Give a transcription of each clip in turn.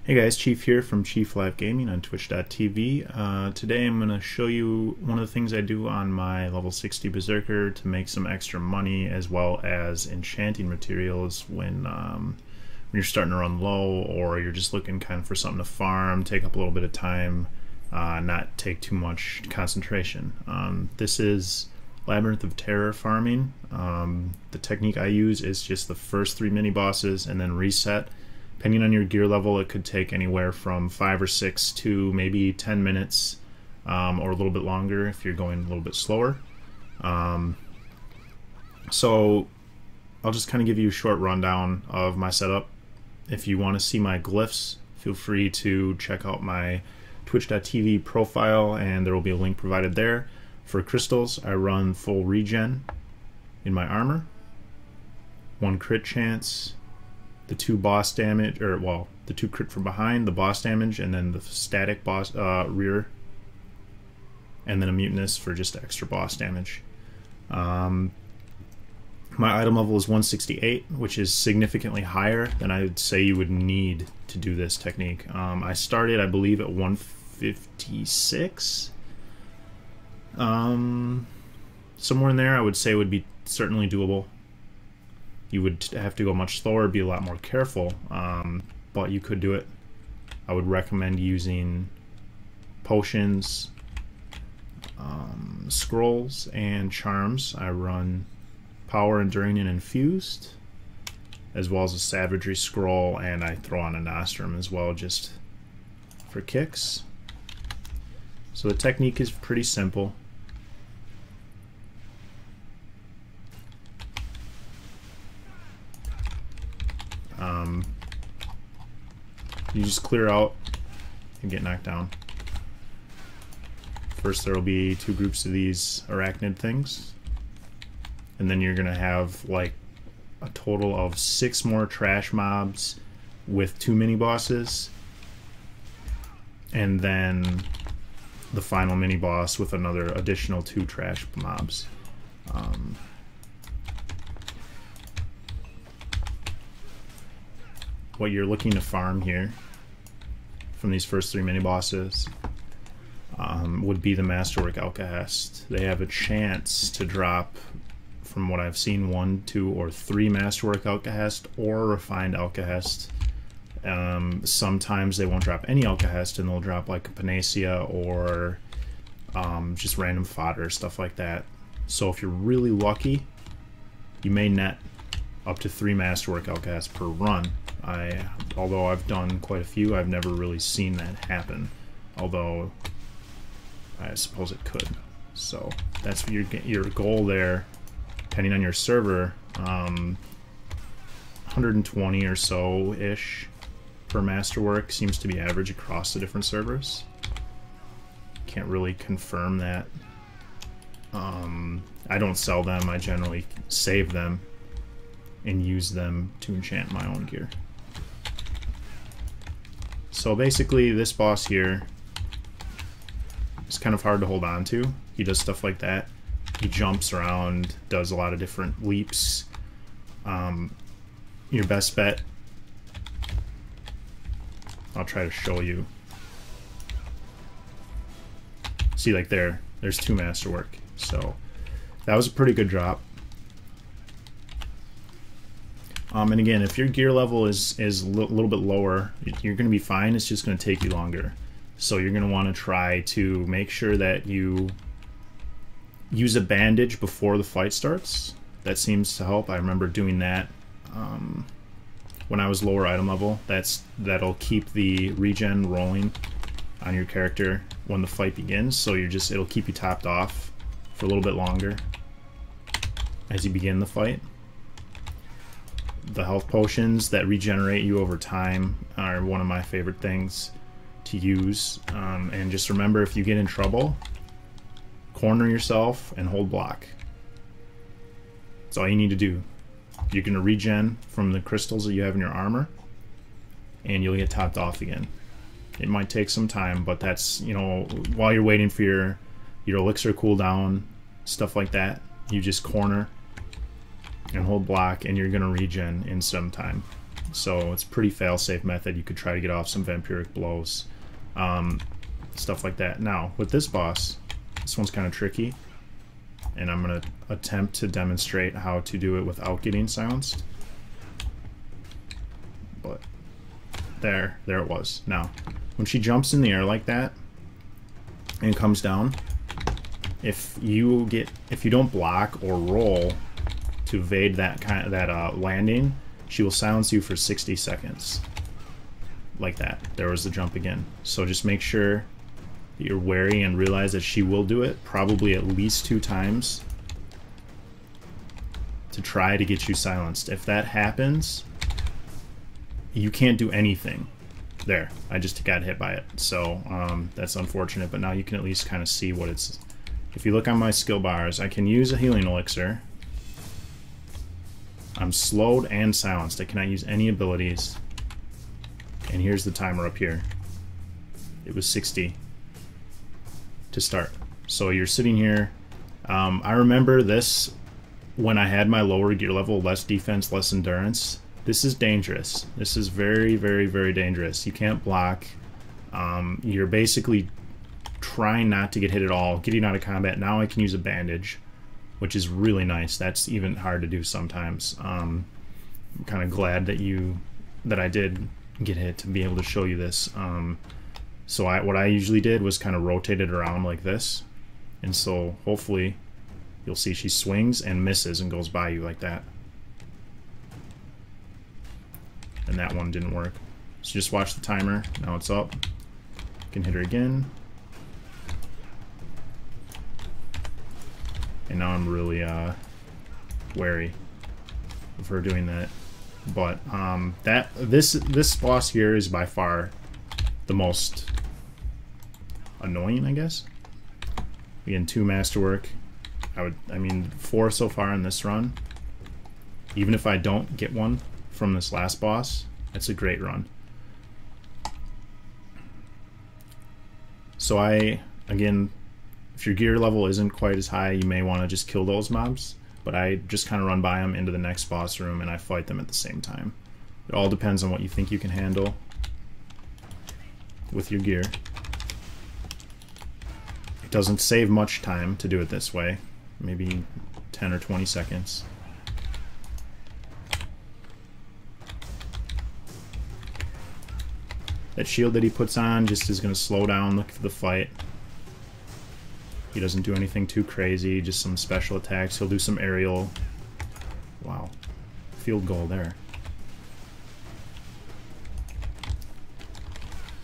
Hey guys, Chief here from Chief Live Gaming on Twitch.tv. Today I'm going to show you one of the things I do on my level 60 Berserker to make some extra money, as well as enchanting materials when you're starting to run low, or you're just looking kind of for something to farm, take up a little bit of time, not take too much concentration. This is Labyrinth of Tera farming. The technique I use is just the first 3 mini-bosses and then reset. Depending on your gear level, it could take anywhere from 5 or 6 to maybe 10 minutes, or a little bit longer if you're going a little bit slower. So I'll just kind of give you a short rundown of my setup. If you want to see my glyphs, feel free to check out my Twitch.tv profile, and there will be a link provided there. For crystals, I run full regen in my armor, 1 crit chance, the 2 boss damage, or well, the 2 crit from behind, the boss damage, and then the static boss rear, and then a mutinous for just extra boss damage. My item level is 168, which is significantly higher than I would say you would need to do this technique. I started, I believe, at 156. Somewhere in there I would say would be certainly doable. You would have to go much slower, be a lot more careful, but you could do it. I would recommend using potions, scrolls, and charms. I run power, enduring, and infused, as well as a savagery scroll, and I throw on a nostrum as well, just for kicks. So the technique is pretty simple. You just clear out and get knocked down. First there will be 2 groups of these arachnid things, and then you're gonna have like a total of 6 more trash mobs with 2 mini bosses, and then the final mini boss with another additional 2 trash mobs. What you're looking to farm here from these first 3 mini bosses would be the Masterwork Alcahest. They have a chance to drop, from what I've seen, 1, 2, or 3 Masterwork Alcahest or Refined Alcahest. Sometimes they won't drop any Alcahest, and they'll drop like a Panacea or just random fodder, stuff like that. So if you're really lucky, you may net up to 3 Masterwork Alcahest per run. Although I've done quite a few, I've never really seen that happen, although I suppose it could. So that's your goal there, depending on your server. 120 or so ish per Masterwork seems to be average across the different servers. Can't really confirm that. I don't sell them, I generally save them and use them to enchant my own gear. So basically this boss here is kind of hard to hold on to. He does stuff like that. He jumps around, does a lot of different leaps. Your best bet, I'll try to show you. See, like there's 2 Masterwork. So that was a pretty good drop. And again, if your gear level is a little bit lower, you're going to be fine. It's just going to take you longer. So you're going to want to try to make sure that you use a bandage before the fight starts. That seems to help. I remember doing that when I was lower item level. That'll keep the regen rolling on your character when the fight begins. So it'll keep you topped off for a little bit longer as you begin the fight. The health potions that regenerate you over time are one of my favorite things to use. And just remember, if you get in trouble, corner yourself and hold block. That's all you need to do. You're going to regen from the crystals that you have in your armor, and you'll get topped off again. It might take some time, but that's, while you're waiting for your elixir cooldown, stuff like that, you just corner and hold block, and you're going to regen in some time. So it's a pretty fail-safe method. You could try to get off some vampiric blows, stuff like that. Now with this boss, this one's kind of tricky, and I'm gonna attempt to demonstrate how to do it without getting silenced. But there it was. Now when she jumps in the air like that and comes down, if you don't block or roll to evade that landing, she will silence you for 60 seconds. Like that. There was the jump again. So just make sure that you're wary and realize that she will do it probably at least 2 times to try to get you silenced. If that happens, you can't do anything. There, I just got hit by it. So that's unfortunate, but now you can at least kind of see what it's... If you look on my skill bars, I can use a healing elixir. I'm slowed and silenced. I cannot use any abilities. And here's the timer up here. It was 60 to start. So you're sitting here. I remember this when I had my lower gear level, less defense, less endurance. This is dangerous. This is very, very, very dangerous. You can't block. You're basically trying not to get hit at all, getting out of combat. Now I can use a bandage, which is really nice. That's even hard to do sometimes. I'm kind of glad that I did get hit to be able to show you this. So what I usually did was kind of rotate it around like this, and so hopefully you'll see she swings and misses and goes by you like that. And that one didn't work. So just watch the timer. Now it's up. You can hit her again. And now I'm really wary of her doing that. But this boss here is by far the most annoying, I guess. Again, 2 masterwork. I mean 4 so far in this run. Even if I don't get one from this last boss, it's a great run. So again, if your gear level isn't quite as high, you may want to just kill those mobs, but I just kind of run by them into the next boss room and I fight them at the same time. It all depends on what you think you can handle with your gear. It doesn't save much time to do it this way, maybe 10 or 20 seconds. That shield that he puts on just is going to slow down the fight. He doesn't do anything too crazy, just some special attacks. He'll do some aerial. Wow. Field goal there.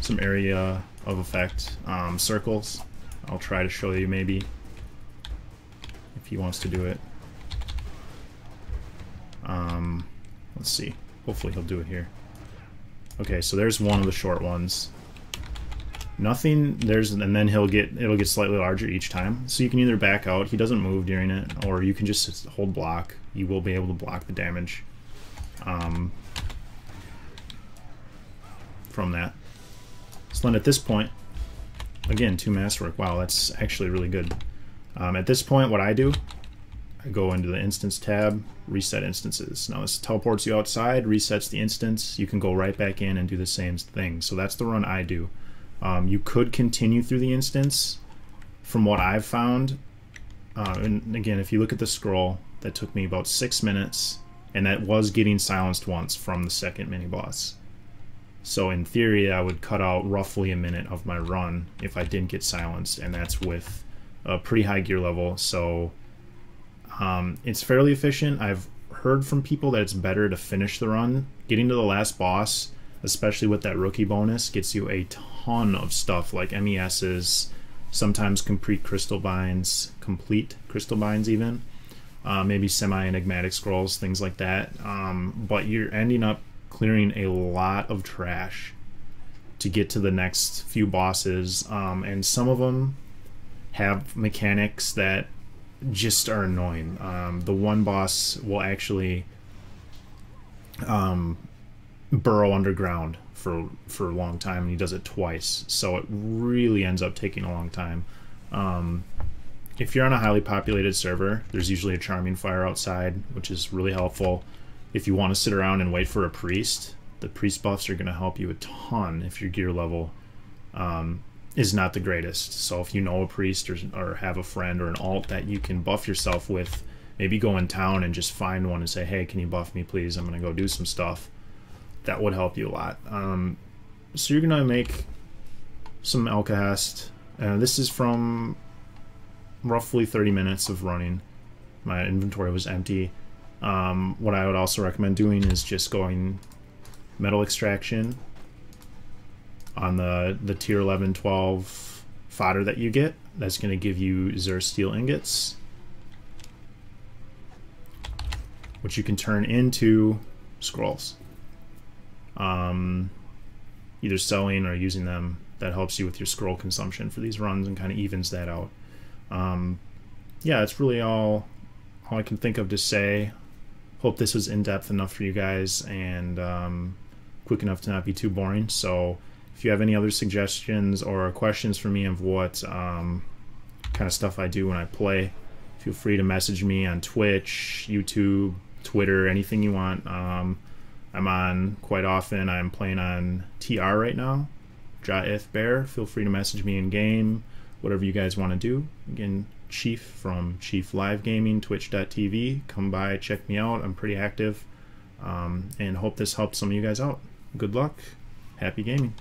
Some area of effect. Circles. I'll try to show you maybe if he wants to do it. Let's see. Hopefully he'll do it here. Okay, so there's one of the short ones. Nothing, and then it'll get slightly larger each time. So you can either back out, he doesn't move during it, or you can just hold block. You will be able to block the damage from that. So then at this point, again, 2 masterwork. Wow, that's actually really good. At this point, what I do, I go into the instance tab, reset instances. Now this teleports you outside, resets the instance. You can go right back in and do the same thing. So that's the run I do. You could continue through the instance. From what I've found, and again, if you look at the scroll, that took me about 6 minutes, and that was getting silenced once from the second mini-boss. So in theory, I would cut out roughly a minute of my run if I didn't get silenced, and that's with a pretty high gear level. So it's fairly efficient. I've heard from people that it's better to finish the run. Getting to the last boss, especially with that rookie bonus, gets you a ton of stuff like MESs, sometimes complete crystal binds even, maybe semi-enigmatic scrolls, things like that. But you're ending up clearing a lot of trash to get to the next few bosses, and some of them have mechanics that just are annoying. The one boss will actually burrow underground for a long time, and he does it twice, so it really ends up taking a long time. If you're on a highly populated server, there's usually a charming fire outside, which is really helpful. if you want to sit around and wait for a priest, the priest buffs are going to help you a ton if your gear level is not the greatest. So if you know a priest or have a friend or an alt that you can buff yourself with, maybe go in town and just find one and say, hey, can you buff me please? I'm going to go do some stuff. That would help you a lot. So you're going to make some Alcahest. This is from roughly 30 minutes of running. My inventory was empty. What I would also recommend doing is just going metal extraction on the tier 11, 12 fodder that you get. That's going to give you Xur steel ingots, which you can turn into scrolls. Either selling or using them, that helps you with your scroll consumption for these runs and kind of evens that out. Yeah, it's really all I can think of to say. Hope this was in-depth enough for you guys and quick enough to not be too boring. So if you have any other suggestions or questions for me of what kind of stuff I do when I play, feel free to message me on Twitch, YouTube, Twitter, anything you want. I'm on quite often. I'm playing on TR right now, Jaith Bear. Feel free to message me in game, whatever you guys want to do. Again, Chief from Chief Live Gaming, twitch.tv. Come by, check me out. I'm pretty active, and hope this helped some of you guys out. Good luck. Happy gaming.